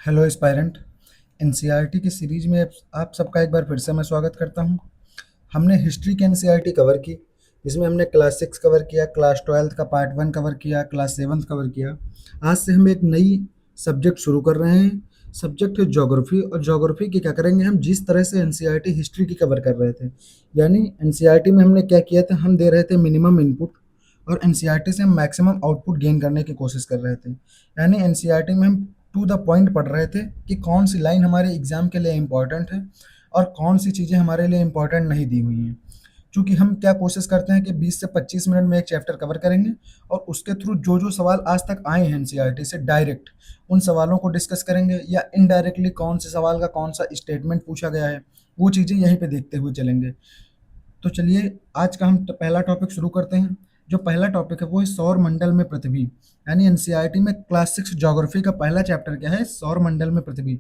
Hello aspirant. NCERT की series में आप सबका एक बार फिर से मैं स्वागत करता हूं। हमने हिस्ट्री की एनसीईआरटी कवर की, जिसमें हमने क्लास 6 कवर किया, क्लास 12 का पार्ट 1 कवर किया, क्लास 7 कवर किया। आज से हम एक नई सब्जेक्ट शुरू कर रहे हैं। सब्जेक्ट है ज्योग्राफी, और ज्योग्राफी की क्या करेंगे हम, जिस तरह से एनसीईआरटी हिस्ट्री की कवर कर रहे थे, यानी एनसीईआरटी में हमने क्या किया था, हम दे रहे थे मिनिमम इनपुट और एनसीईआरटी से हम मैक्सिमम आउटपुट गेन करने की कोशिश कर रहे थे। यानी एनसीईआरटी में हम टू द पॉइंट पढ़ रहे थे कि कौन सी लाइन हमारे एग्जाम के लिए इम्पोर्टेंट है और कौन सी चीज़ें हमारे लिए इम्पोर्टेंट नहीं दी हुई हैं। क्योंकि हम क्या कोशिश करते हैं कि 20 से 25 मिनट में एक चैप्टर कवर करेंगे और उसके थ्रू जो जो सवाल आज तक आए हैं एनसीईआरटी से डायरेक्ट उन सवालों को डिस्कस करेंगे, या इनडायरेक्टली कौन से सवाल का कौन सा स्टेटमेंट पूछा गया है वो चीज़ें यहीं पे देखते हुए चलेंगे। तो चलिए आज का हम पहला टॉपिक शुरू करते हैं। जो पहला टॉपिक है वो है सौर मंडल में पृथ्वी। यानी एनसीईआरटी में क्लास 6 ज्योग्राफी का पहला चैप्टर क्या है, सौर मंडल में पृथ्वी।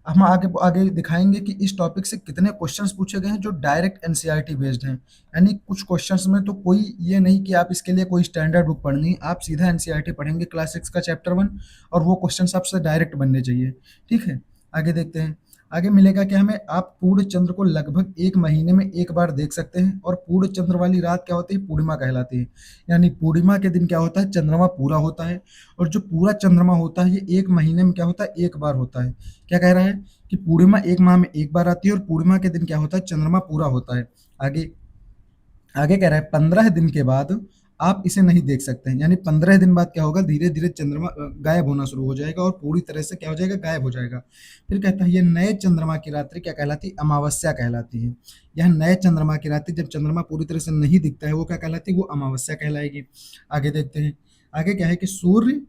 हम आगे आगे दिखाएंगे कि इस टॉपिक से कितने क्वेश्चंस पूछे गए हैं जो डायरेक्ट एनसीईआरटी बेस्ड हैं। यानी कुछ क्वेश्चंस में तो कोई ये नहीं कि आप इसके लिए कोई स्टैंडर्ड बुक पढ़नी है, आप सीधा एनसीईआरटी पढ़ेंगे क्लास 6 का चैप्टर 1 और वो क्वेश्चंस आपसे डायरेक्ट बनने चाहिए। ठीक है, आगे देखते हैं। आगे मिलेगा कि हमें आप पूर्ण चंद्र को लगभग एक महीने में एक बार देख सकते हैं, और पूर्ण चंद्र वाली रात क्या होती है, पूर्णिमा कहलाती है। यानी पूर्णिमा के दिन क्या होता है, चंद्रमा पूरा होता है, और जो पूरा चंद्रमा होता है ये एक महीने में क्या होता है, एक बार होता है। क्या कह रहा है कि पूर्णिमा एक माह में एक बार आती है, और पूर्णिमा के दिन क्या होता है, चंद्रमा पूरा होता है। आगे आगे कह रहा है 15 दिन के बाद आप इसे नहीं देख सकते हैं। यानी 15 दिन बाद क्या होगा, धीरे धीरे चंद्रमा गायब होना शुरू हो जाएगा और पूरी तरह से क्या हो जाएगा, गायब हो जाएगा। फिर कहता है ये नए चंद्रमा की रात्रि क्या कहलाती है, अमावस्या कहलाती है। यह नए चंद्रमा की रात्रि जब चंद्रमा पूरी तरह से नहीं दिखता है वो क्या कहलाती है, वो अमावस्या कहलाएगी। आगे देखते हैं। आगे क्या है कि सूर्य,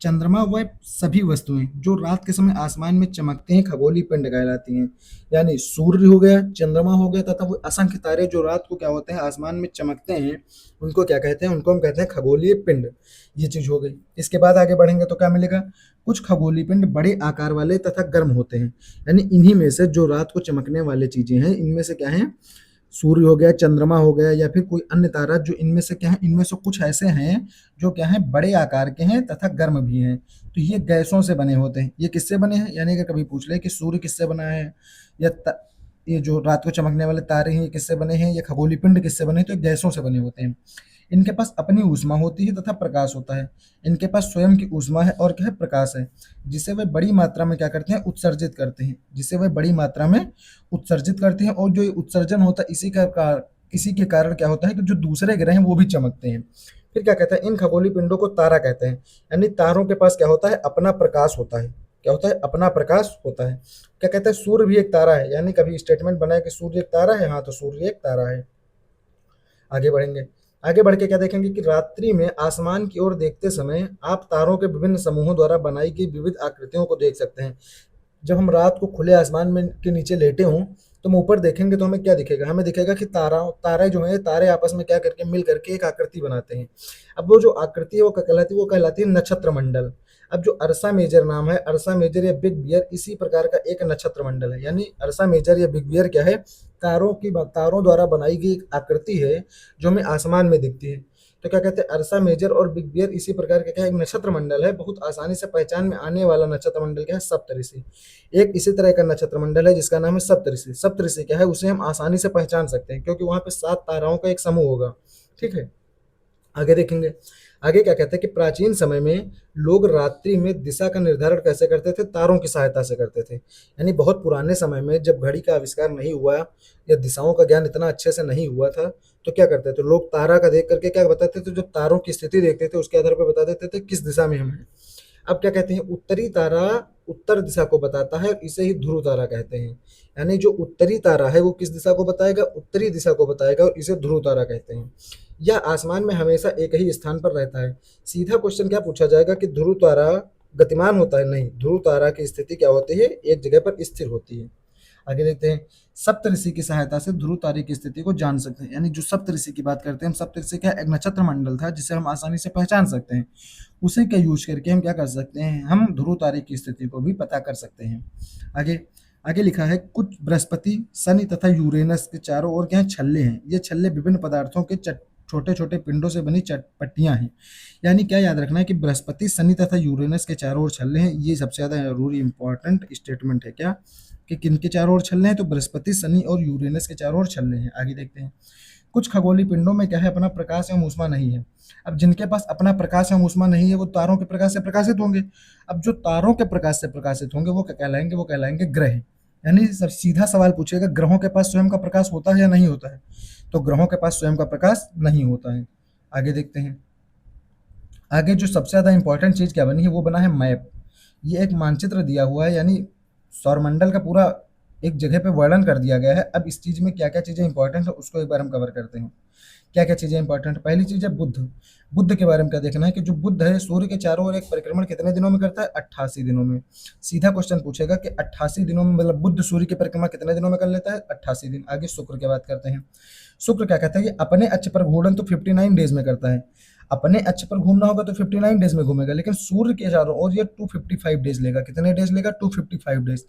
चंद्रमा व सभी वस्तुएं जो रात के समय आसमान में चमकते हैं खगोलीय पिंड कहलाती हैं। यानी सूर्य हो गया, चंद्रमा हो गया, तथा वो असंख्य तारे जो रात को क्या होते हैं आसमान में चमकते हैं, उनको क्या कहते हैं, उनको हम कहते हैं खगोलीय पिंड। ये चीज हो गई। इसके बाद आगे बढ़ेंगे तो क्या मिलेगा, कुछ खगोलीय पिंड बड़े आकार वाले तथा गर्म होते हैं। यानी इन्हीं में से जो रात को चमकने वाली चीजें हैं, इनमें से क्या है, सूर्य हो गया, चंद्रमा हो गया, या फिर कोई अन्य तारा, जो इनमें से क्या है, इनमें से कुछ ऐसे हैं जो क्या है, बड़े आकार के हैं तथा गर्म भी हैं। तो ये गैसों से बने होते हैं। ये किससे बने हैं, यानी कि कभी पूछ ले कि सूर्य किससे बना है, या ये जो रात को चमकने वाले तारे हैं ये किससे बने हैं, ये खगोलीय पिंड किससे बने हैं, तो ये गैसों से बने होते हैं। इनके पास अपनी ऊष्मा होती है तथा प्रकाश होता है। इनके पास स्वयं की ऊष्मा है और क्या है, प्रकाश है, जिसे वे बड़ी मात्रा में क्या करते हैं, उत्सर्जित करते हैं। जिसे वे बड़ी मात्रा में उत्सर्जित करते हैं, और जो ये उत्सर्जन होता है इसी के कारण क्या होता है कि जो दूसरे ग्रह हैं वो भी चमकते हैं। फिर क्या कहते हैं, इन खगोलीय पिंडों को तारा कहते हैं। यानी तारों के पास क्या होता है, अपना प्रकाश होता है। क्या होता है, अपना प्रकाश होता है। क्या कहते हैं, सूर्य भी एक तारा है। यानी कभी स्टेटमेंट बनाए कि सूर्य एक तारा है, हाँ तो सूर्य एक तारा है। आगे बढ़ेंगे। आगे बढ़ के क्या देखेंगे कि रात्रि में आसमान की ओर देखते समय आप तारों के विभिन्न समूहों द्वारा बनाई गई विविध आकृतियों को देख सकते हैं। जब हम रात को खुले आसमान में के नीचे लेटे हों तो हम ऊपर देखेंगे तो हमें क्या दिखेगा, हमें दिखेगा कि तारे जो है, तारे आपस में क्या करके मिल करके एक आकृति बनाते हैं। अब वो जो आकृति है वो क्या कहलाती है, वो कहलाती है नक्षत्र मंडल। अब जो अर्सा मेजर नाम है, अर्सा मेजर या बिग बियर, इसी प्रकार का एक नक्षत्र मंडल है। यानी अर्सा मेजर या बिग बियर क्या है, तारों द्वारा बनाई गई एक आकृति है जो हमें आसमान में दिखती है। तो क्या कहते हैं, अर्सा मेजर और बिग बियर इसी प्रकार का क्या है, एक नक्षत्र मंडल है। बहुत आसानी से पहचान में आने वाला नक्षत्र मंडल क्या है, सप्तऋषि। एक इसी तरह का नक्षत्र मंडल है जिसका नाम है सप्तऋषि। सप्तऋषि क्या है, उसे हम आसानी से पहचान सकते हैं क्योंकि वहां पे 7 ताराओं का एक समूह होगा। ठीक है, आगे देखेंगे। आगे क्या कहते हैं कि प्राचीन समय में लोग रात्रि में दिशा का निर्धारण कैसे करते थे, तारों की सहायता से करते थे। यानी बहुत पुराने समय में जब घड़ी का आविष्कार नहीं हुआ या दिशाओं का ज्ञान इतना अच्छे से नहीं हुआ था, तो क्या करते थे लोग, तारा का देख करके क्या बताते थे, जो तारों की स्थिति देखते थे उसके आधार पर बता देते थे किस दिशा में हम हैं। अब क्या कहते हैं, उत्तरी तारा उत्तर दिशा को बताता है और इसे ही ध्रुव तारा कहते हैं। यानी जो उत्तरी तारा है वो किस दिशा को बताएगा, उत्तरी दिशा को बताएगा, और इसे ध्रुव तारा कहते हैं। यह आसमान में हमेशा एक ही स्थान पर रहता है। सीधा क्वेश्चन क्या पूछा जाएगा कि ध्रुव तारा गतिमान होता है, नहीं, ध्रुव तारा की स्थिति क्या होती है, एक जगह पर स्थिर होती है। आगे देखते हैं। सप्तऋषि की सहायता से ध्रुव तारे की स्थिति को जान सकते हैं। यानी जो सप्तऋषि की बात करते हैं, हम सप्तऋषि क्या, एक नक्षत्र मंडल था जिसे हम आसानी से पहचान सकते हैं। उसे क्या यूज करके हम क्या कर सकते हैं, हम ध्रुव तारे की स्थिति को भी पता कर सकते हैं। आगे आगे लिखा है, कुछ बृहस्पति, शनि तथा यूरेनस के चारों ओर क्या है, छल्ले हैं। ये छल्ले विभिन्न पदार्थों के छोटे छोटे पिंडों से बनी चटपटियां हैं। यानी क्या याद रखना है कि बृहस्पति, शनि तथा यूरेनस के चारों ओर छल्ले हैं। ये सबसे ज्यादा जरूरी इंपॉर्टेंट स्टेटमेंट है क्या, कि किनके चारों ओर छल्ले हैं, तो बृहस्पति, शनि और यूरेनस के चारों ओर छल्ले हैं। आगे देखते हैं। कुछ खगोलीय पिंडों में क्या है, अपना प्रकाश एवं ऊष्मा नहीं है। अब जिनके पास अपना प्रकाश एवं ऊष्मा नहीं है वो तारों के प्रकाश से प्रकाशित होंगे। अब जो तारों के प्रकाश से प्रकाशित होंगे वो क्या कहलाएंगे, वो कहलाएंगे ग्रह। यानी सब सीधा सवाल पूछेगा, ग्रहों के पास स्वयं का प्रकाश होता है या नहीं होता है, तो ग्रहों के पास स्वयं का प्रकाश नहीं होता है। आगे देखते हैं। आगे जो सबसे ज्यादा इंपॉर्टेंट चीज क्या बनी है, वो बना है मैप। ये एक मानचित्र दिया हुआ है, यानी सौरमंडल का पूरा एक जगह पे वर्णन कर दिया गया है। अब इस चीज में क्या क्या चीजें इंपॉर्टेंट है उसको एक बार हम कवर करते हैं। क्या क्या चीजें इंपॉर्टेंट, पहली चीज है बुध। बुध के बारे में क्या देखना है कि जो बुध है सूर्य के चारों ओर एक परिक्रमण कितने दिनों में करता है, 88 दिनों में। सीधा क्वेश्चन पूछेगा कि 88 दिनों में, मतलब बुध सूर्य की परिक्रमा कितने दिनों में कर लेता है, 88 दिन। आगे शुक्र की बात करते हैं। शुक्र क्या कहता है कि अपने अक्ष पर घूर्णन तो 59 डेज में करता है। अपने अक्ष पर घूमना होगा तो 59 डेज में घूमेगा, लेकिन सूर्य के चारों ओर ये 255 डेज लेगा। कितने डेज लेगा, 255 डेज।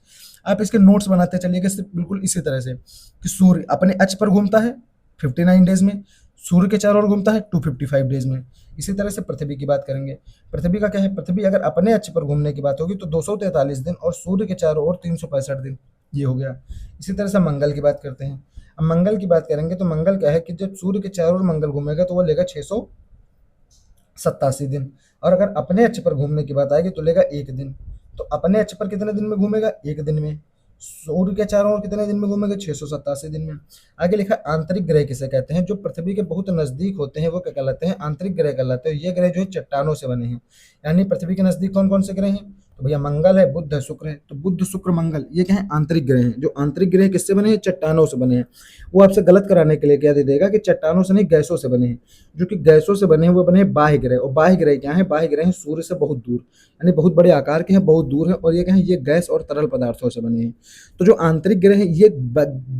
आप इसके नोट्स बनाते चलिएगा बिल्कुल इसी तरह से कि सूर्य अपने अक्ष पर घूमता है 59 डेज में, सूर्य के चारों ओर घूमता है 255 डेज में। इसी तरह से पृथ्वी की बात करेंगे। पृथ्वी का क्या है, पृथ्वी अगर अपने अक्ष पर घूमने की बात होगी तो 243 दिन और सूर्य के चारों ओर 365 दिन। ये हो गया। इसी तरह से मंगल की बात करते हैं। अब मंगल की बात करेंगे तो मंगल क्या है कि जब सूर्य के चारों ओर मंगल घूमेगा तो वो लेगा 687 दिन। और अगर अपने अक्ष पर घूमने की बात आएगी तो लेगा एक दिन। तो अपने अक्ष पर कितने दिन में घूमेगा, एक दिन में। सूर्य के चारों ओर कितने दिन में घूमेगा, 687 दिन में। आगे लिखा आंतरिक ग्रह किसे कहते हैं, जो पृथ्वी के बहुत नजदीक होते हैं वो क्या कहलाते हैं, आंतरिक ग्रह कहलाते हैं। ये ग्रह जो है चट्टानों से बने हैं। यानी पृथ्वी के नजदीक कौन कौन से ग्रह हैं, तो भैया मंगल है, बुध है, शुक्र है। तो बुध, शुक्र, मंगल ये क्या है, आंतरिक ग्रह हैं। जो आंतरिक ग्रह किससे बने हैं, चट्टानों से बने हैं। वो आपसे गलत कराने के लिए क्या दे देगा कि चट्टानों से नहीं, गैसों से बने हैं। जो कि गैसों से बने हैं वो बने हैं बाह्य ग्रह। और बाह्य ग्रह क्या है, बाह्य ग्रह हैं सूर्य से बहुत दूर, यानी बहुत बड़े आकार के हैं, बहुत दूर है। और ये क्या है, ये गैस और तरल पदार्थों से बने हैं। तो जो आंतरिक ग्रह हैं ये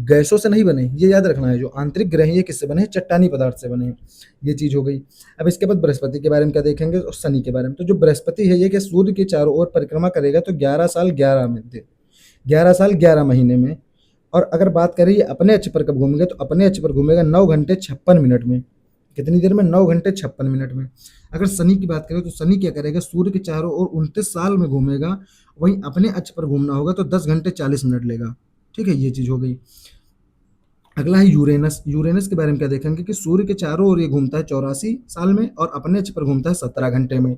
गैसों से नहीं बने, ये याद रखना है। जो आंतरिक ग्रह हैं ये किससे बने हैं, चट्टानी पदार्थ से बने हैं। ये चीज हो गई। अब इसके बाद बृहस्पति के बारे में क्या देखेंगे और शनि के बारे में। तो जो बृहस्पति है ये कि सूर्य के चारों ओर परिक्रमा करेगा तो 11 साल 11 में 11 साल 11 महीने में। और अगर बात करें ये अपने अक्ष पर कब घूमेगा, तो अपने अक्ष पर घूमेगा 9 घंटे 56 मिनट में। कितनी देर में, 9 घंटे 56 मिनट में। अगर शनि की बात करें तो शनि क्या करेगा, सूर्य के चारों ओर 29 साल में घूमेगा। वहीं अपने अक्ष पर घूमना होगा तो 10 घंटे 40 मिनट लेगा। ठीक है, ये चीज हो गई। अगला है यूरेनस। यूरेनस के बारे में क्या देखेंगे कि सूर्य के चारों ओर ये घूमता है 84 साल में और अपने अक्ष पर घूमता है 17 घंटे में।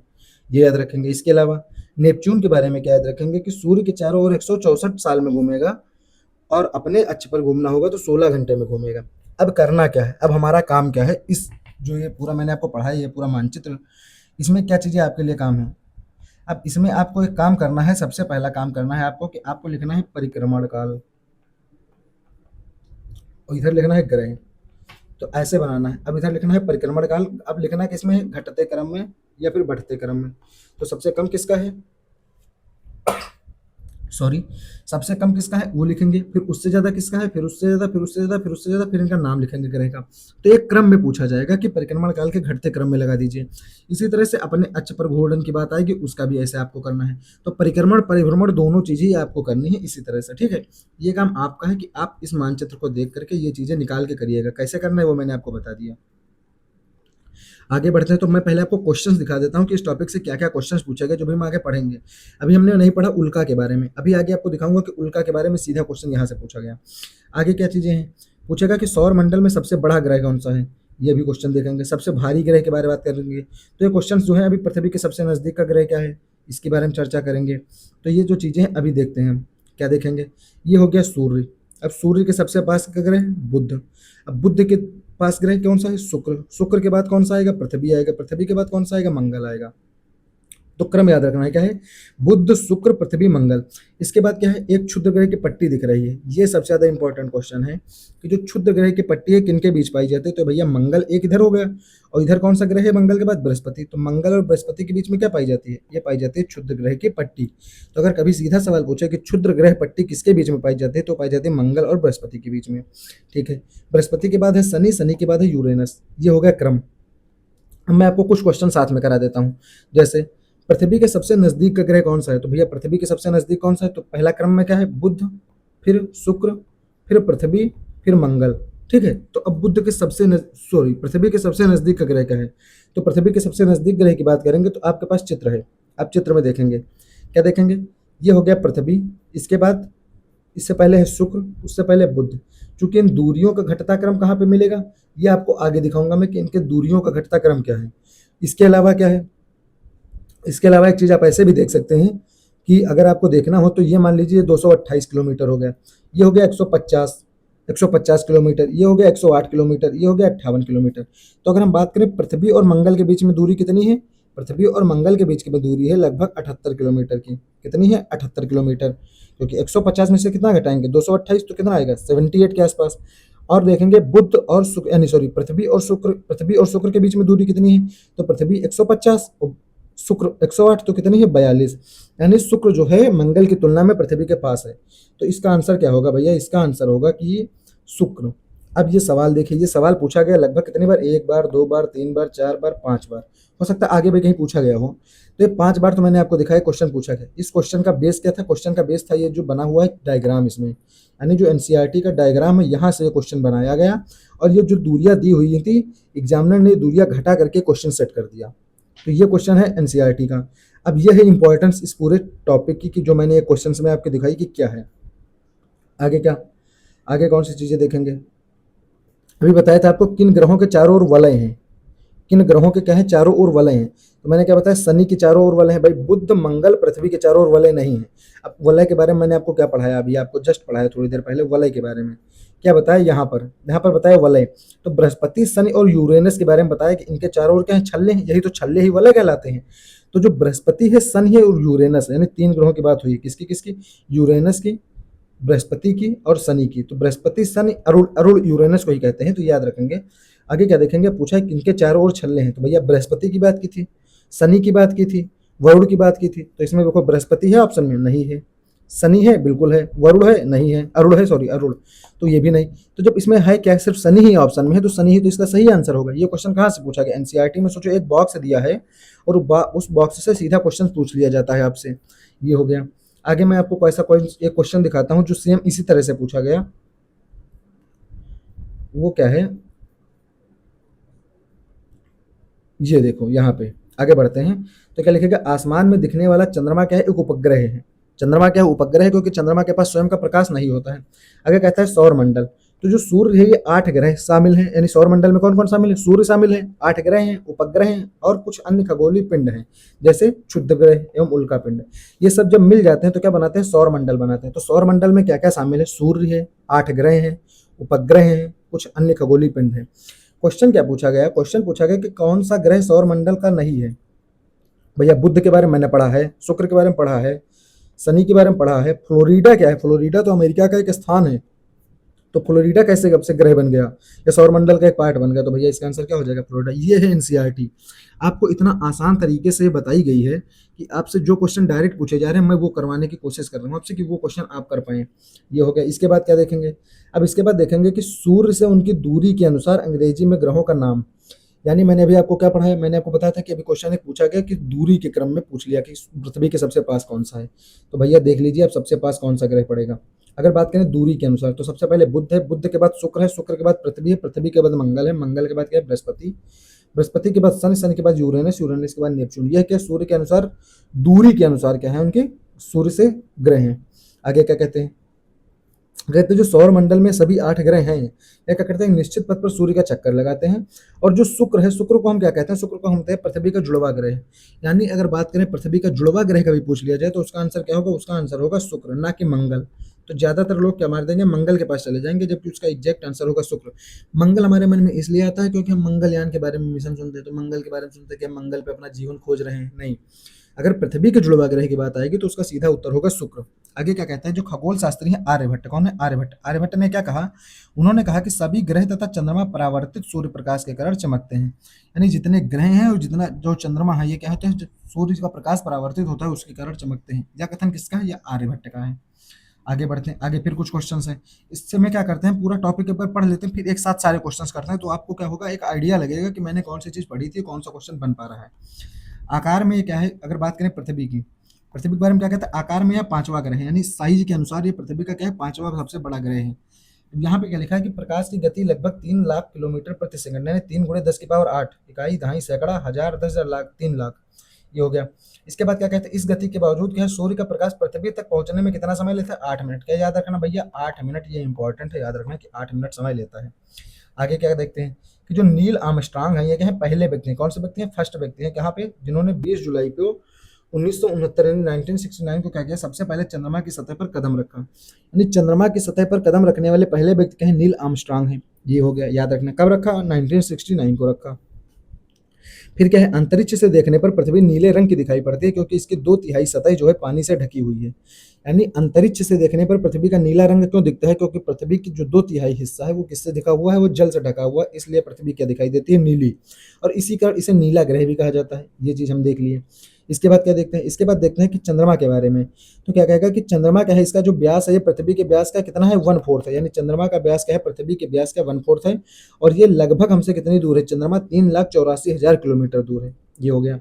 ये याद रखेंगे। इसके अलावा नेपच्यून के बारे में क्या याद रखेंगे कि सूर्य के चारों ओर 164 साल में घूमेगा और अपने अक्ष पर घूमना होगा तो 16 घंटे में घूमेगा। अब करना क्या है, अब हमारा काम क्या है, इस जो ये पूरा मैंने आपको पढ़ाया, ये पूरा मानचित्र, इसमें क्या चीजें आपके लिए काम है। अब इसमें आपको एक काम करना है, सबसे पहला काम करना है आपको कि आपको लिखना है परिक्रमण काल और इधर लिखना है ग्रह। तो ऐसे बनाना है। अब इधर लिखना है परिक्रमण काल। अब लिखना है किसमें, घटते क्रम में या फिर बढ़ते क्रम में। तो सबसे कम किसका है, सॉरी, सबसे कम किसका है वो लिखेंगे, फिर उससे ज्यादा किसका है, फिर उससे ज्यादा, फिर उससे ज्यादा, फिर उससे ज्यादा, फिर इनका नाम लिखेंगे ग्रह का। तो एक क्रम में पूछा जाएगा कि परिक्रमण काल के घटते क्रम में लगा दीजिए। इसी तरह से अपने अक्ष पर घूर्णन की बात आएगी, उसका भी ऐसे आपको करना है। तो परिक्रमण परिभ्रमण दोनों चीजें आपको करनी है इसी तरह से। ठीक है, ये काम आपका है कि आप इस मानचित्र को देख करके ये चीजें निकाल के करिएगा। कैसे करना है वो मैंने आपको बता दिया। आगे बढ़ते हैं तो मैं पहले आपको क्वेश्चंस दिखा देता हूँ कि इस टॉपिक से क्या क्या क्वेश्चंस पूछे गए, जो भी हम आगे पढ़ेंगे। अभी हमने नहीं पढ़ा उल्का के बारे में, अभी आगे आपको दिखाऊंगा कि उल्का के बारे में सीधा क्वेश्चन यहाँ से पूछा गया। आगे क्या चीजें हैं, पूछेगा कि सौर मंडल में सबसे बड़ा ग्रह कौन सा है, ये भी क्वेश्चन देखेंगे। सबसे भारी ग्रह के बारे में बात करेंगे। तो ये क्वेश्चन जो है, अभी पृथ्वी के सबसे नजदीक का ग्रह क्या है, इसके बारे में चर्चा करेंगे। तो ये जो चीजें हैं अभी देखते हैं हम क्या देखेंगे। ये हो गया सूर्य। अब सूर्य के सबसे पास का ग्रह बुध। अब बुध के पास ग्रह कौन सा है, शुक्र। शुक्र के बाद कौन सा आएगा, पृथ्वी आएगा। पृथ्वी के बाद कौन सा आएगा, मंगल आएगा। तो क्रम याद रखना है क्या है, बुध, शुक्र, पृथ्वी, मंगल। इसके बाद क्या है, एक क्षुद्र ग्रह की पट्टी दिख रही है। ये सबसे ज्यादा इंपॉर्टेंट क्वेश्चन है कि जो क्षुद्र ग्रह की पट्टी है किनके बीच पाई जाती है। तो भैया मंगल एक इधर हो गया और इधर कौन सा ग्रह है, मंगल के बाद बृहस्पति। तो मंगल और बृहस्पति के बीच में क्या पाई जाती है, ये पाई जाती है क्षुद्र ग्रह की पट्टी। तो अगर कभी सीधा सवाल पूछे कि क्षुद्र ग्रह पट्टी किसके बीच में पाई जाती है, तो पाई जाती है मंगल और बृहस्पति के बीच में। ठीक है, बृहस्पति के बाद है शनि, शनि के बाद है यूरेनस। ये हो गया क्रम। अब मैं आपको कुछ क्वेश्चन साथ में करा देता हूँ। जैसे पृथ्वी के सबसे नजदीक का ग्रह कौन सा है, तो भैया पृथ्वी के सबसे नजदीक कौन सा है, तो पहला क्रम में क्या है, बुध, फिर शुक्र, फिर पृथ्वी, फिर मंगल। ठीक है। तो अब बुध के सबसे सॉरी पृथ्वी के सबसे नजदीक का ग्रह क्या है? तो पृथ्वी के सबसे नजदीक ग्रह की बात करेंगे तो आपके पास चित्र है, आप चित्र में देखेंगे, क्या देखेंगे? ये हो गया पृथ्वी, इसके बाद इससे पहले है शुक्र, उससे पहले बुध। चूंकि इन दूरियों का घटता क्रम कहाँ पे मिलेगा, ये आपको आगे दिखाऊंगा मैं कि इनके दूरियों का घटता क्रम क्या है। इसके अलावा क्या है, इसके अलावा एक चीज आप ऐसे भी देख सकते हैं कि अगर आपको देखना हो तो ये मान लीजिए 228 किलोमीटर हो गया, ये हो गया 150 किलोमीटर, ये हो गया 108 किलोमीटर, ये हो गया 58 किलोमीटर। तो अगर हम बात करें पृथ्वी और मंगल के बीच में दूरी कितनी है, पृथ्वी और मंगल के बीच की दूरी है लगभग 78 किलोमीटर की। कितनी है? 78 किलोमीटर। क्योंकि 150 में से कितना घटाएंगे, 228, तो कितना आएगा 78 के आसपास। और देखेंगे बुध और शुक्र यानी सॉरी पृथ्वी और शुक्र के बीच में दूरी कितनी है, तो पृथ्वी 150 और शुक्र 108, तो कितनी है 42। यानी शुक्र जो है मंगल की तुलना में पृथ्वी के पास है। तो इसका आंसर क्या होगा भैया? इसका आंसर होगा कि शुक्र। अब ये सवाल देखिए, ये सवाल पूछा गया लगभग कितनी बार, 1 बार, 2 बार, 3 बार, 4 बार, 5 बार, हो सकता है आगे भी कहीं पूछा गया हो। तो ये 5 बार तो मैंने आपको दिखाया क्वेश्चन पूछा गया। इस क्वेश्चन का बेस क्या था? क्वेश्चन का बेस था ये जो बना हुआ है डायग्राम, इसमें यानी जो एनसीईआरटी का डायग्राम है यहाँ से ये क्वेश्चन बनाया गया। और ये जो दूरियां दी हुई थी, एग्जामिनर ने दूरियां घटा करके क्वेश्चन सेट कर दिया। तो ये क्वेश्चन है एनसीईआरटी का। अब ये है इंपॉर्टेंस इस पूरे टॉपिक की कि जो मैंने ये क्वेश्चन में आपको दिखाई कि क्या है। आगे क्या, आगे कौन सी चीजें देखेंगे? अभी बताया था आपको किन ग्रहों के चारों ओर वलय हैं, किन ग्रहों के क्या है चारों ओर वलय हैं। तो मैंने क्या बताया, शनि के चारों ओर वलय हैं। भाई बुध मंगल पृथ्वी के चारों ओर वलय नहीं है। अब वलय के बारे में मैंने आपको क्या पढ़ाया, अभी आपको जस्ट पढ़ाया थोड़ी देर पहले वलय के बारे में। क्या बताया यहाँ पर बताया वलय। तो बृहस्पति शनि और यूरेनस के बारे में बताया कि इनके चारों ओर क्या है, छल्ले हैं, यही तो छल्ले ही वलय कहलाते हैं। तो जो बृहस्पति है, शनि है और यूरेनस, यानी 3 ग्रहों की बात हुई। किसकी किसकी? यूरेनस की, बृहस्पति की और शनि की। तो बृहस्पति शनि अरुण अरुण यूरेनस को ही कहते हैं, तो याद रखेंगे। आगे क्या देखेंगे, पूछा है किनके चारों ओर छल्ले हैं। तो भैया बृहस्पति की बात की थी, शनि की बात की थी, वरुण की बात की थी। तो इसमें देखो बृहस्पति है ऑप्शन में, नहीं है। शनि है, बिल्कुल है। वरुण है, नहीं है। अरुण है, सॉरी अरुण, तो ये भी नहीं। तो जब इसमें है क्या, सिर्फ शनि ही ऑप्शन में है, तो शनि ही तो इसका सही आंसर होगा। ये क्वेश्चन कहाँ से पूछा गया? एनसीईआरटी में। सोचो एक बॉक्स दिया है और उस बॉक्स से सीधा क्वेश्चन पूछ लिया जाता है आपसे। ये हो गया। आगे मैं आपको ऐसा कोई एक क्वेश्चन दिखाता हूं जो सेम इसी तरह से पूछा गया। वो क्या है, ये देखो यहाँ पे। आगे बढ़ते हैं तो क्या लिखेगा, आसमान में दिखने वाला चंद्रमा क्या है? एक उपग्रह है। चंद्रमा क्या है? उपग्रह है, क्योंकि चंद्रमा के पास स्वयं का प्रकाश नहीं होता है। आगे कहता है सौर मंडल। तो जो सूर्य है, ये 8 ग्रह शामिल हैं, यानी सौर मंडल में कौन कौन शामिल है? सूर्य शामिल है, 8 ग्रह हैं, उपग्रह हैं और कुछ अन्य खगोलीय पिंड हैं, जैसे क्षुद्र ग्रह एवं उल्का पिंड। ये सब जब मिल जाते हैं तो क्या बनाते हैं? सौर मंडल बनाते हैं। तो सौर मंडल में क्या क्या शामिल है? सूर्य है, 8 ग्रह हैं, उपग्रह हैं, कुछ अन्य खगोलीय पिंड हैं। क्वेश्चन क्या पूछा गया? क्वेश्चन पूछा गया कि कौन सा ग्रह सौर मंडल का नहीं है। भैया बुध के बारे में मैंने पढ़ा है, शुक्र के बारे में पढ़ा है, शनि के बारे में पढ़ा है। फ्लोरिडा क्या है? फ्लोरिडा तो अमेरिका का एक स्थान है। तो फ्लोरिडा कैसे कब से ग्रह बन गया या सौरमंडल का एक पार्ट बन गया? तो भैया इसका आंसर क्या हो जाएगा? फ्लोरिडा। ये है एनसीईआरटी। आपको इतना आसान तरीके से बताई गई है कि आपसे जो क्वेश्चन डायरेक्ट पूछे जा रहे हैं मैं वो करवाने की कोशिश कर रहा हूँ आपसे कि वो क्वेश्चन आप कर पाए। ये हो गया। इसके बाद क्या देखेंगे? अब इसके बाद देखेंगे कि सूर्य से उनकी दूरी के अनुसार अंग्रेजी में ग्रहों का नाम। यानी मैंने अभी आपको क्या पढ़ाया, मैंने आपको बताया था कि अभी क्वेश्चन एक पूछा गया कि दूरी के क्रम में पूछ लिया कि पृथ्वी के सबसे पास कौन सा है। तो भैया देख लीजिए अब सबसे पास कौन सा ग्रह पड़ेगा। अगर बात करें दूरी के अनुसार तो सबसे पहले बुध है, बुध के बाद शुक्र है, शुक्र के बाद पृथ्वी है, पृथ्वी के बाद मंगल है, मंगल के बाद क्या है? बृहस्पति, बृहस्पति के बाद शनि, शनि के बाद यूरेनस, यूरेनस के बाद नेपच्यून। यह क्या सूर्य के अनुसार दूरी के अनुसार क्या है उनके सूर्य से ग्रह हैं। आगे क्या कहते हैं? कहते हैं जो सौर मंडल में सभी 8 ग्रह हैं या क्या करते हैं, निश्चित पथ पर सूर्य का चक्कर लगाते हैं। और जो शुक्र है, शुक्र को हम क्या कहते हैं? शुक्र को हम कहते हैं पृथ्वी का जुड़वा ग्रह। यानी अगर बात करें पृथ्वी का जुड़वा ग्रह का भी पूछ लिया जाए तो उसका आंसर क्या होगा? उसका आंसर होगा शुक्र, ना कि मंगल। तो ज्यादातर लोग क्या मार देंगे? मंगल के पास चले जाएंगे, जबकि उसका एग्जैक्ट आंसर होगा शुक्र। मंगल हमारे मन में इसलिए आता है क्योंकि हम मंगलयान के बारे में मिशन सुनते हैं, तो मंगल के बारे में सुनते हैं कि हम मंगल पे अपना जीवन खोज रहे हैं। नहीं, अगर पृथ्वी के जुड़वा ग्रह की बात आएगी तो उसका सीधा उत्तर होगा शुक्र। आगे क्या कहता है? जो खगोल शास्त्री है आर्यभट्ट। कौन है? आर्यभट्ट। आर्यभट्ट ने क्या कहा? उन्होंने कहा कि सभी ग्रह तथा चंद्रमा परावर्तित सूर्य प्रकाश के कारण चमकते हैं। यानी जितने ग्रह हैं और जितना जो चंद्रमा है, ये क्या होते हैं? जो सूर्य का प्रकाश परावर्तित होता है उसके कारण चमकते हैं। यह कथन किसका है? यह आर्यभट्ट का है। आगे बढ़ते हैं, आगे फिर कुछ क्वेश्चंस हैं। इससे मैं क्या करते हैं, पूरा टॉपिक के ऊपर पढ़ लेते हैं, फिर एक साथ सारे क्वेश्चंस करते हैं, तो आपको क्या होगा, एक आइडिया लगेगा कि मैंने कौन सी चीज़ पढ़ी थी, कौन सा क्वेश्चन बन पा रहा है। आकार में ये क्या है? अगर बात करें पृथ्वी की, पृथ्वी के बारे में क्या कहता है? आकार में यह 5वां ग्रह है, यानी साइज के अनुसार ये पृथ्वी का क्या है? 5वां सबसे बड़ा ग्रह है। यहाँ पे क्या लिखा है कि प्रकाश की गति लगभग 3 लाख किलोमीटर प्रति सेकंड, यानी 3 × 10⁸ इकाई, दहाई, सैकड़ा, हजार, 10,000, लाख, 3 लाख, ये हो गया। इसके बाद क्या कहते हैं, इस गति के बावजूद क्या है, सूर्य का प्रकाश पृथ्वी तक पहुंचने में कितना समय लेता है, 8 मिनट। क्या याद रखना भैया, 8 मिनट, ये इंपॉर्टेंट है, याद रखना कि 8 मिनट समय लेता है। आगे क्या देखते हैं कि जो नील आर्मस्ट्रांग है, ये क्या है, पहले व्यक्ति हैं। कौन से व्यक्ति हैं, फर्स्ट व्यक्ति हैं, कहाँ पे, जिन्होंने 20 जुलाई को 1969 यानी 1969 को क्या किया, सबसे पहले चंद्रमा की सतह पर कदम रखा। यानी चंद्रमा की सतह पर कदम रखने वाले पहले व्यक्ति क्या है, नील आर्मस्ट्रांग है। ये हो गया, याद रखना कब रखा, 1969 को रखा। फिर क्या है, अंतरिक्ष से देखने पर पृथ्वी नीले रंग की दिखाई पड़ती है क्योंकि इसकी 2/3 सतह जो है पानी से ढकी हुई है। यानी अंतरिक्ष से देखने पर पृथ्वी का नीला रंग क्यों दिखता है, क्योंकि पृथ्वी की जो 2/3 हिस्सा है वो किससे ढका हुआ है, वो जल से ढका हुआ है, इसलिए पृथ्वी क्या दिखाई देती है, नीली। और इसी कारण इसे नीला ग्रह भी कहा जाता है। ये चीज हम देख लिए। इसके बाद क्या देखते हैं, इसके बाद देखते हैं कि चंद्रमा के बारे में। तो क्या कहेगा कि चंद्रमा क्या है, इसका जो व्यास है ये पृथ्वी के व्यास का कितना है, 1/4 है। यानी चंद्रमा का व्यास क्या है, पृथ्वी के व्यास का 1/4 है। और ये लगभग हमसे कितनी दूर है, चंद्रमा 3,84,000 किलोमीटर दूर है। ये हो गया।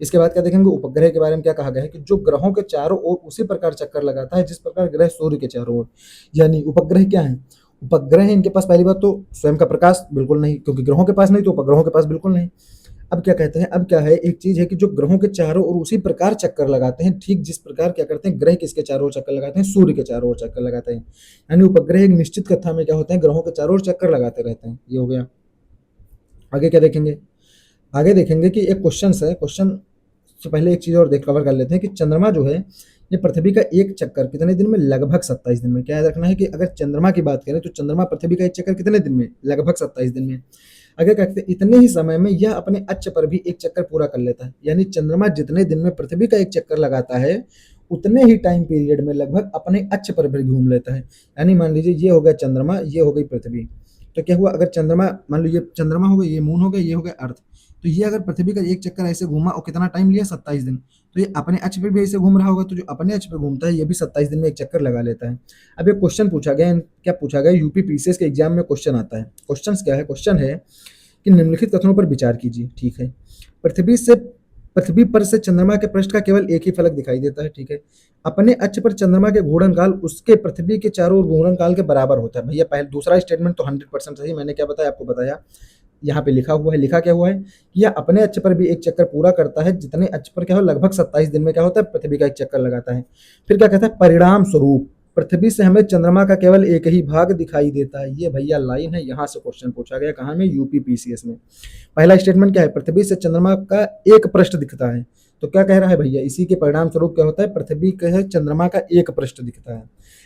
इसके बाद क्या देखेंगे, उपग्रह के बारे में क्या कहा गया है कि जो ग्रहों के चारों ओर उसी प्रकार चक्कर लगाता है जिस प्रकार ग्रह सूर्य के चारों ओर। यानी उपग्रह क्या है, उपग्रह है, इनके पास पहली बात तो स्वयं का प्रकाश बिल्कुल नहीं, क्योंकि ग्रहों के पास नहीं तो उपग्रहों के पास बिल्कुल नहीं। अब क्या कहते हैं, अब क्या है, एक चीज है कि जो ग्रहों के चारों ओर उसी प्रकार चक्कर लगाते हैं, ठीक जिस प्रकार क्या करते हैं, ग्रह किसके चारों ओर चक्कर लगाते हैं, सूर्य के चारों ओर चक्कर लगाते हैं। यानी उपग्रह एक निश्चित कक्षा में क्या होते हैं, ग्रहों के चारों ओर चक्कर लगाते रहते हैं। ये हो गया। आगे क्या देखेंगे, आगे देखेंगे कि एक क्वेश्चन है, क्वेश्चन से पहले एक चीज और देख कवर कर लेते हैं कि चंद्रमा जो है ये पृथ्वी का एक चक्कर कितने दिन में, लगभग 27 दिन में। क्या याद रखना है कि अगर चंद्रमा की बात करें तो चंद्रमा पृथ्वी का एक चक्कर कितने दिन में, लगभग 27 दिन में। अगर कहते हैं इतने ही समय में यह अपने अक्ष पर भी एक चक्कर पूरा कर लेता है। यानी चंद्रमा जितने दिन में पृथ्वी का एक चक्कर लगाता है उतने ही टाइम पीरियड में लगभग अपने अक्ष पर भी घूम लेता है। यानी मान लीजिए ये हो गया चंद्रमा, ये हो गई पृथ्वी। तो क्या हुआ, अगर चंद्रमा मान लो ये चंद्रमा हो गया, ये मून हो गया, ये हो गया अर्थ। तो ये अगर पृथ्वी का एक चक्कर ऐसे घूमा और कितना टाइम लिया, 27 दिन। तो ये अपने अक्ष पे भी ऐसे घूम रहा होगा, तो जो अपने अक्ष पे घूमता है ये भी 27 दिन में एक चक्कर लगा लेता है। अब ये क्वेश्चन पूछा गया, क्या पूछा गया, यूपी पीसीएस के एग्जाम में क्वेश्चन आता है। क्वेश्चन क्या है, क्वेश्चन है कि निम्नलिखित कथनों पर विचार कीजिए। ठीक है, पृथ्वी पर से चंद्रमा के पृष्ठ का केवल एक ही फलक दिखाई देता है। ठीक है, अपने अक्ष पर चंद्रमा के घूर्णन काल उसके पृथ्वी के चारों ओर घूर्णन काल के बराबर होता है। भैया पहले दूसरा स्टेटमेंट तो 100% सही, मैंने क्या बताया आपको बताया, यहाँ पे लिखा हुआ है, लिखा क्या हुआ है कि यह अपने अक्ष पर भी एक चक्कर पूरा करता है, जितने अक्ष पर क्या हो, लगभग 27 दिन में क्या होता है, पृथ्वी का एक चक्कर लगाता है। फिर क्या कहता है, परिणाम स्वरूप पृथ्वी से हमें चंद्रमा का केवल एक ही भाग दिखाई देता है। ये भैया लाइन है, यहाँ से क्वेश्चन पूछा गया, कहाँ में, यूपी पीसीएस में। पहला स्टेटमेंट क्या है, पृथ्वी से चंद्रमा का एक पृष्ठ दिखता है। तो क्या कह रहा है भैया, इसी के परिणाम स्वरूप क्या होता है, पृथ्वी के चंद्रमा का एक पृष्ठ दिखता है।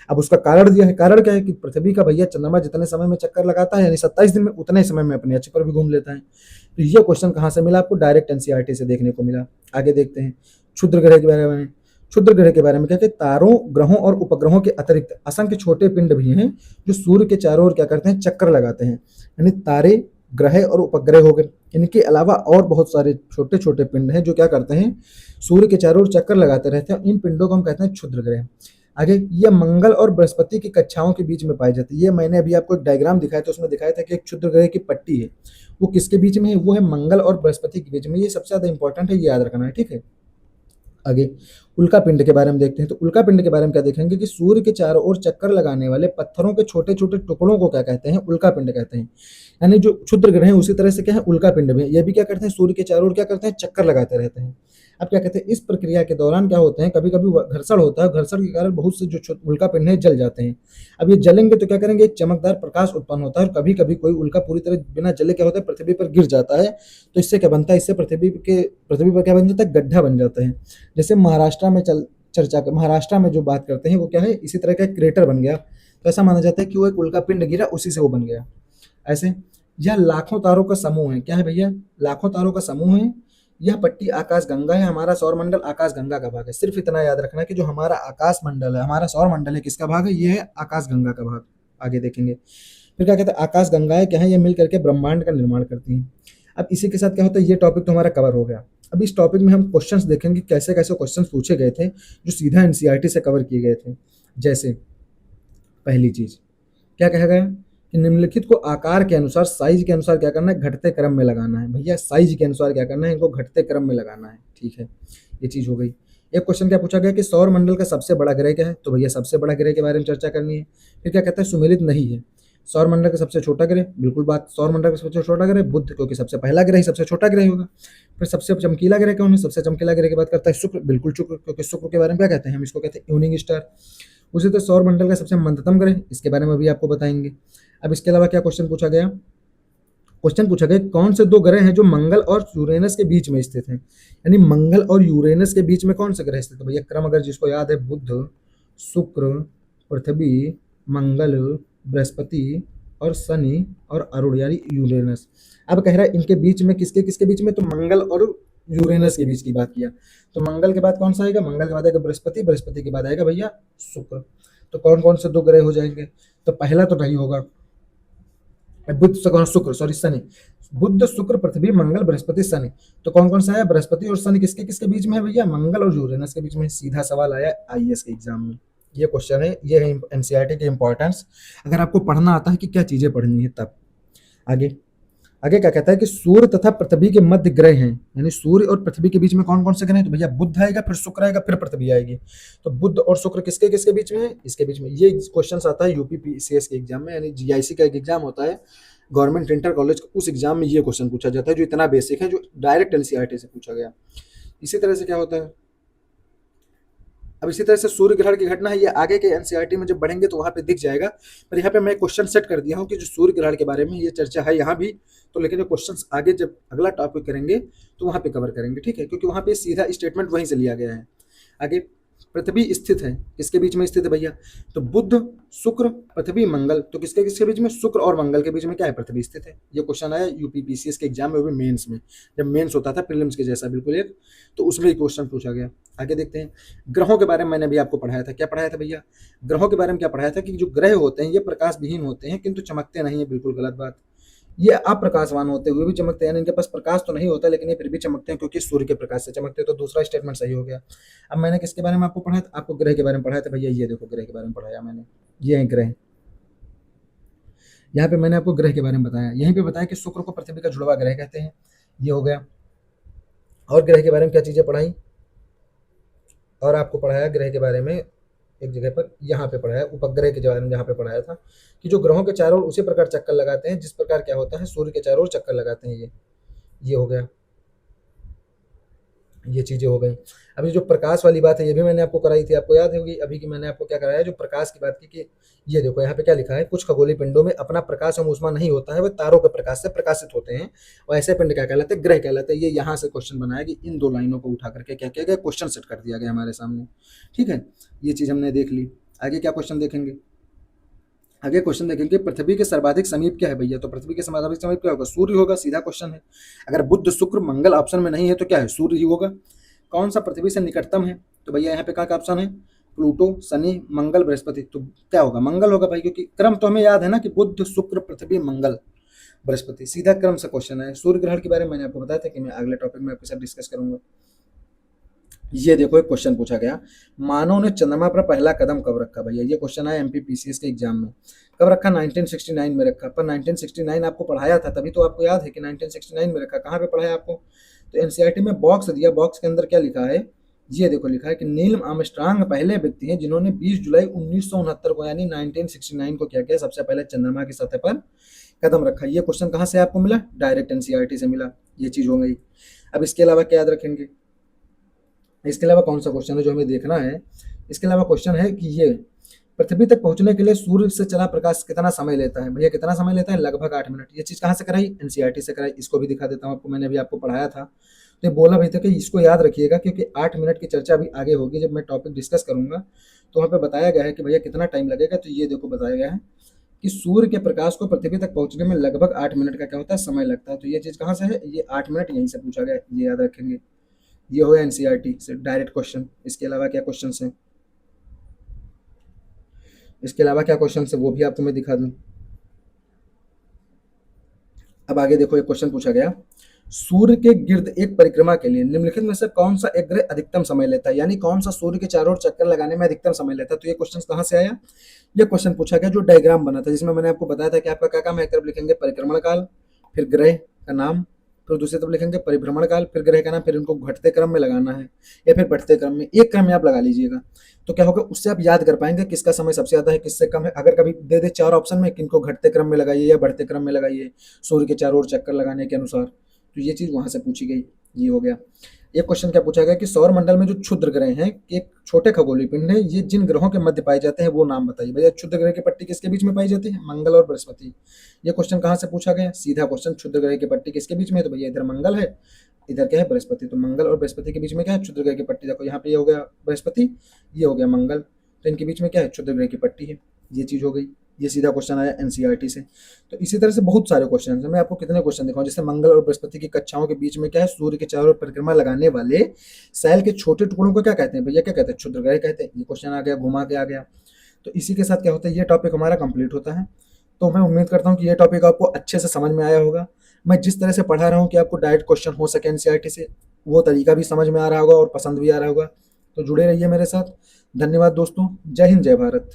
अब उसका कारण दिया है, कारण क्या है कि पृथ्वी का भैया चंद्रमा जितने समय में चक्कर लगाता है यानी 27 दिन में, उतने समय में अपने अक्ष पर भी घूम लेता है। तो ये क्वेश्चन कहाँ से मिला आपको, डायरेक्ट एनसीईआरटी से देखने को मिला। आगे देखते हैं क्षुद्र ग्रह के बारे में। क्षुद्र ग्रह के बारे में क्या, तारों, ग्रहों और उपग्रहों के अतिरिक्त असंख्य छोटे पिंड भी हैं जो सूर्य के चारों ओर क्या करते हैं, चक्कर लगाते हैं। यानी तारे, ग्रह और उपग्रह हो गए, इनके अलावा और बहुत सारे छोटे छोटे पिंड हैं जो क्या करते हैं, सूर्य के चारों ओर चक्कर लगाते रहते हैं। इन पिंडों को हम कहते हैं क्षुद्र ग्रह। आगे, ये मंगल और बृहस्पति की कक्षाओं के बीच में पाई जाती है। ये मैंने अभी आपको एक डायग्राम दिखाया था, उसमें दिखाया था कि एक क्षुद्र ग्रह की पट्टी है, वो किसके बीच में है, वो है मंगल और बृहस्पति के बीच में। ये सबसे ज्यादा इंपॉर्टेंट है, ये याद रखना है। ठीक है, आगे उल्का पिंड के बारे में देखते हैं। तो उल्का पिंड के बारे में क्या देखेंगे कि सूर्य के चारों ओर चक्कर लगाने वाले पत्थरों के छोटे छोटे टुकड़ों को क्या कहते हैं, उल्का पिंड कहते हैं। यानी जो क्षुद्र ग्रह है उसी तरह से क्या है, उल्का पिंड में ये भी क्या करते हैं, सूर्य के चारों ओर क्या करते हैं, चक्कर लगाते रहते हैं। अब क्या कहते हैं, इस प्रक्रिया के दौरान क्या होते हैं, कभी कभी घर्षण होता है, घर्षण के कारण बहुत से जो उल्का पिंड है जल जाते हैं। अब ये जलेंगे तो क्या करेंगे, एक चमकदार प्रकाश उत्पन्न होता है, और कभी कभी कोई उल्का पूरी तरह बिना जले क्या होता है, पृथ्वी पर गिर जाता है। तो इससे क्या बनता है, इससे पृथ्वी पर क्या बन जाता है, गड्ढा बन जाता है। जैसे महाराष्ट्र में महाराष्ट्र में जो बात करते हैं वो क्या है, इसी तरह का एक क्रेटर बन गया। तो ऐसा माना जाता है कि वो एक उल्का पिंड गिरा, उसी से वो बन गया। ऐसे यह लाखों तारों का समूह है। क्या है भैया, लाखों तारों का समूह है। यह पट्टी आकाश गंगा है, हमारा सौर मंडल आकाश गंगा का भाग है। सिर्फ इतना याद रखना कि जो हमारा आकाश मंडल है, हमारा सौर मंडल है, किसका भाग है, ये है आकाश गंगा का भाग। आगे देखेंगे फिर क्या कहते हैं, आकाश गंगाएं क्या है, ये मिल करके ब्रह्मांड का निर्माण करती हैं। अब इसी के साथ क्या होता है, ये टॉपिक तो हमारा कवर हो गया। अब इस टॉपिक में हम क्वेश्चंस देखेंगे, कैसे कैसे क्वेश्चंस पूछे गए थे जो सीधा एनसीईआरटी से कवर किए गए थे। जैसे पहली चीज क्या कहा गया कि निम्नलिखित को आकार के अनुसार, साइज के अनुसार क्या करना है, घटते क्रम में लगाना है। भैया साइज के अनुसार क्या करना है, इनको घटते क्रम में लगाना है। ठीक है, ये चीज हो गई। एक क्वेश्चन क्या पूछा गया कि सौर मंडल का सबसे बड़ा ग्रह क्या है, तो भैया सबसे बड़ा ग्रह के बारे में चर्चा करनी है। फिर क्या कहता है, सुमेलित नहीं है। सौर मंडल का सबसे छोटा ग्रह, बिल्कुल बात, सौर मंडल का सबसे छोटा ग्रह बुध, क्योंकि सबसे पहला ग्रह ही सबसे छोटा ग्रह होगा। फिर सबसे चमकीला ग्रह कौन है? सबसे चमकीला ग्रह की बात करता है शुक्र, बिल्कुल शुक्र, क्योंकि शुक्र के बारे में क्या कहते हैं हम? इसको कहते हैं इवनिंग स्टार। उसी तरह सौर मंडल का सबसे मंदतम ग्रह, इसके बारे में भी आपको बताएंगे। अब इसके अलावा क्या क्वेश्चन पूछा गया? क्वेश्चन पूछा गया कौन से दो ग्रह हैं जो मंगल और यूरेनस के बीच में स्थित हैं? यानी मंगल और यूरेनस के बीच में कौन सा ग्रह स्थित है? भैया क्रम अगर जिसको याद है, बुध, शुक्र, पृथ्वी, मंगल, बृहस्पति और शनि और अरुण यानी यूरेनस। अब कह रहा है इनके बीच में, किसके किसके बीच में? तो मंगल और यूरेनस के बीच की बात किया। तो मंगल के बाद कौन सा आएगा? मंगल के बाद आएगा बृहस्पति, बृहस्पति के बाद आएगा भैया शुक्र। तो कौन कौन से दो ग्रह हो जाएंगे? तो पहला तो नहीं होगा, बुध शुक्र, सॉरी शनि, बुध शुक्र पृथ्वी मंगल बृहस्पति शनि। तो कौन कौन सा है? बृहस्पति और शनि किसके किसके बीच में है भैया? मंगल और यूरेनस के बीच में। सीधा सवाल आया आईएएस के एग्जाम में, ये क्वेश्चन है, ये है एनसीईआरटी के इंपॉर्टेंस, अगर आपको पढ़ना आता है कि क्या चीजें पढ़नी है तब। आगे आगे क्या कहता है कि सूर्य तथा पृथ्वी के मध्य ग्रह हैं, यानी सूर्य और पृथ्वी के बीच में कौन कौन से ग्रह हैं? तो भैया बुध आएगा, फिर शुक्र आएगा, फिर पृथ्वी आएगी। तो बुध और शुक्र किसके किसके बीच में है? इसके बीच में। ये क्वेश्चन आता है यूपीपीसीएस के एग्जाम में, यानी जीआईसी का एक एग्जाम होता है, गवर्नमेंट इंटर कॉलेज, उस एग्जाम में ये क्वेश्चन पूछा जाता है, जो इतना बेसिक है, जो डायरेक्ट एनसीईआरटी से पूछा गया। इसी तरह से क्या होता है, अब इसी तरह से सूर्य ग्रहण की घटना है, ये आगे के एनसीईआरटी में जब बढ़ेंगे तो वहां पे दिख जाएगा, पर यहाँ पे मैं क्वेश्चन सेट कर दिया हूँ कि जो सूर्य ग्रहण के बारे में ये चर्चा है यहाँ भी, तो लेकिन जो क्वेश्चंस आगे जब अगला टॉपिक करेंगे तो वहां पे कवर करेंगे, ठीक है, क्योंकि वहां पे सीधा स्टेटमेंट वहीं से लिया गया है। आगे पृथ्वी स्थित है, किसके बीच में स्थित है भैया? तो बुध शुक्र पृथ्वी मंगल, तो किसके किसके बीच में? शुक्र और मंगल के बीच में क्या है? पृथ्वी स्थित है। ये क्वेश्चन आया यूपीपीसीएस के एग्जाम में, वो भी मेंस में, जब मेंस होता था प्रीलिम्स के जैसा बिल्कुल एक, तो उसमें ही क्वेश्चन पूछा गया। आगे देखते हैं, ग्रहों के बारे में मैंने भी आपको पढ़ाया था। क्या पढ़ाया था भैया? ग्रहों के बारे में क्या पढ़ाया था कि जो ग्रह होते हैं ये प्रकाश विहीन होते हैं, किंतु चमकते नहीं है, बिल्कुल गलत बात। ये अप्रकाशवान होते हुए भी चमकते हैं, यानी इनके पास प्रकाश तो नहीं होता, लेकिन ये फिर भी चमकते हैं क्योंकि सूर्य के प्रकाश से चमकते हैं। तो दूसरा स्टेटमेंट सही हो गया। अब मैंने किसके बारे में आपको पढ़ाया था? आपको ग्रह के बारे में पढ़ाया था भैया, ये देखो ग्रह के बारे में पढ़ाया मैंने, ये है ग्रह। यहाँ पे मैंने आपको ग्रह के बारे में बताया, यहीं पे बताया कि शुक्र को पृथ्वी का जुड़वा ग्रह कहते हैं, ये हो गया। और ग्रह के बारे में क्या चीजें पढ़ाई? और आपको पढ़ाया ग्रह के बारे में एक जगह पर, यहाँ पे पढ़ाया उपग्रह के बारे में, जहाँ पे पढ़ाया था कि जो ग्रहों के चारों ओर उसी प्रकार चक्कर लगाते हैं जिस प्रकार क्या होता है सूर्य के चारों ओर चक्कर लगाते हैं, ये हो गया, ये चीजें हो गई। अभी जो प्रकाश वाली बात है ये भी मैंने आपको कराई थी, आपको याद होगी अभी की मैंने आपको क्या कराया, जो प्रकाश की बात की कि ये देखो यहाँ पे क्या लिखा है, कुछ खगोलीय पिंडों में अपना प्रकाश और ऊष्मा नहीं होता है, वे तारों के प्रकाश से प्रकाशित होते हैं, और ऐसे पिंड क्या कहलाते हैं? ग्रह कहलाते हैं। ये यहाँ से क्वेश्चन बनाया कि इन दो लाइनों को उठा करके क्या किया गया? क्वेश्चन सेट कर दिया गया हमारे सामने, ठीक है, ये चीज हमने देख ली। आगे क्या क्वेश्चन देखेंगे? आगे क्वेश्चन देखेंगे पृथ्वी के सर्वाधिक समीप क्या है भैया? तो पृथ्वी के सर्वाधिक समीप क्या होगा? सूर्य होगा, सीधा क्वेश्चन है। अगर बुध शुक्र मंगल ऑप्शन में नहीं है तो क्या है? सूर्य ही होगा। कौन सा पृथ्वी से निकटतम है? तो भैया यहाँ पे कहाँ का ऑप्शन है? प्लूटो, शनि, मंगल, बृहस्पति। तो क्या होगा? मंगल होगा भाई, क्योंकि क्रम तो हमें याद है ना कि बुध शुक्र पृथ्वी मंगल बृहस्पति, सीधा क्रम से क्वेश्चन है। सूर्य ग्रहण के बारे में मैंने आपको बताया था कि मैं अगले टॉपिक में आपके साथ डिस्कस करूंगा। ये देखो एक क्वेश्चन पूछा गया, मानव ने चंद्रमा पर पहला कदम कब रखा भैया? ये क्वेश्चन आया एमपीपीसीएस के एग्जाम में। कब रखा? 1969 में रखा। पर 1969 आपको पढ़ाया था, तभी तो आपको याद है कि 1969 में रखा। कहाँ पे पढ़ाया आपको? तो एनसीईआरटी में बॉक्स दिया, बॉक्स के अंदर क्या लिखा है, ये देखो लिखा है कि नील आर्मस्ट्रांग पहले व्यक्ति हैं जिन्होंने 20 जुलाई 1969 को, यानी 1969 को क्या किया? सबसे पहले चंद्रमा की सतह पर कदम रखा। ये क्वेश्चन कहाँ से आपको मिला? डायरेक्ट एनसीईआरटी से मिला। ये चीज हो गई। अब इसके अलावा क्या याद रखेंगे? इसके अलावा कौन सा क्वेश्चन है जो हमें देखना है? इसके अलावा क्वेश्चन है कि ये पृथ्वी तक पहुंचने के लिए सूर्य से चला प्रकाश कितना समय लेता है भैया? कितना समय लेता है? लगभग 8 मिनट। ये चीज कहाँ से कराई? एनसीईआरटी से कराई। इसको भी दिखा देता हूँ आपको, मैंने अभी आपको पढ़ाया था, तो ये बोला भी था कि इसको याद रखिएगा, क्योंकि 8 मिनट की चर्चा अभी आगे होगी जब मैं टॉपिक डिस्कस करूंगा, तो वहाँ पे बताया गया है कि भैया कितना टाइम लगेगा। तो ये देखो बताया गया है कि सूर्य के प्रकाश को पृथ्वी तक पहुंचने में लगभग 8 मिनट का क्या होता है? समय लगता है। तो ये चीज कहाँ से है? ये 8 मिनट यहीं से पूछा गया, ये याद रखेंगे। ये हो एनसीईआरटी से डायरेक्ट क्वेश्चन। इसके अलावा क्या क्वेश्चन है? इसके अलावा क्या क्वेश्चन है वो भी आपको मैं दिखा दूं। अब आगे देखो एक क्वेश्चन पूछा गया, सूर्य के गिर्द एक परिक्रमा के लिए निम्नलिखित में से कौन सा एक ग्रह अधिकतम समय लेता है? यानी कौन सा सूर्य के चारों ओर चक्कर लगाने में अधिकतम समय लेता है? तो ये क्वेश्चन कहाँ से आया? ये क्वेश्चन पूछा गया जो डायग्राम बना था, जिसमें मैंने आपको बताया था कि आपका क्या काम है, एक तरफ लिखेंगे परिक्रमण काल, फिर ग्रह का नाम, फिर दूसरी तरफ लिखेंगे परिभ्रमण काल, फिर ग्रह का नाम, फिर इनको घटते क्रम में लगाना है या फिर बढ़ते क्रम में, एक क्रम में आप लगा लीजिएगा। तो क्या होगा, उससे आप याद कर पाएंगे किसका समय सबसे ज्यादा है, किससे कम है। अगर कभी दे दे चार ऑप्शन में कि इनको घटते क्रम में लगाइए या बढ़ते क्रम में लगाइए सूर्य के चारों ओर चक्कर लगाने के अनुसार, तो ये चीज वहां से पूछी गई। ये हो गया। एक क्वेश्चन क्या पूछा गया कि सौर मंडल में जो क्षुद्र ग्रह हैं, एक छोटे खगोलीय पिंड है, ये जिन ग्रहों के मध्य पाए जाते हैं वो नाम बताइए। भैया क्षुद्र ग्रह की पट्टी किसके बीच में पाई जाती है, मंगल और बृहस्पति। ये क्वेश्चन कहाँ से पूछा गया, सीधा क्वेश्चन, क्षुद्र ग्रह की पट्टी किसके बीच में है, तो भैया इधर मंगल है, इधर क्या है बृहस्पति, तो मंगल और बृहस्पति के बीच में क्या है, क्षुद्र ग्रह की पट्टी। देखो यहाँ पे ये हो गया बृहस्पति, ये हो गया मंगल, तो इनके बीच में क्या है, क्षुद्र ग्रह की पट्टी है। ये चीज हो गई। ये सीधा क्वेश्चन आया एनसीईआरटी से। तो इसी तरह से बहुत सारे क्वेश्चन हैं, मैं आपको कितने क्वेश्चन दिखाऊं। जैसे मंगल और बृहस्पति की कक्षाओं के बीच में क्या है, सूर्य के चारों ओर परिक्रमा लगाने वाले सैल के छोटे टुकड़ों को क्या कहते हैं, भैया क्या कहते हैं, क्षुद्र ग्रह कहते हैं। ये क्वेश्चन आ गया, घुमा के आ गया। तो इसी के साथ क्या होता है, ये टॉपिक हमारा कंप्लीट होता है। तो मैं उम्मीद करता हूँ कि ये टॉपिक आपको अच्छे से समझ में आया होगा। मैं जिस तरह से पढ़ा रहा हूँ कि आपको डायरेक्ट क्वेश्चन हो सके एनसीईआरटी से, वो तरीका भी समझ में आ रहा होगा और पसंद भी आ रहा होगा। तो जुड़े रहिए मेरे साथ। धन्यवाद दोस्तों। जय हिंद, जय भारत।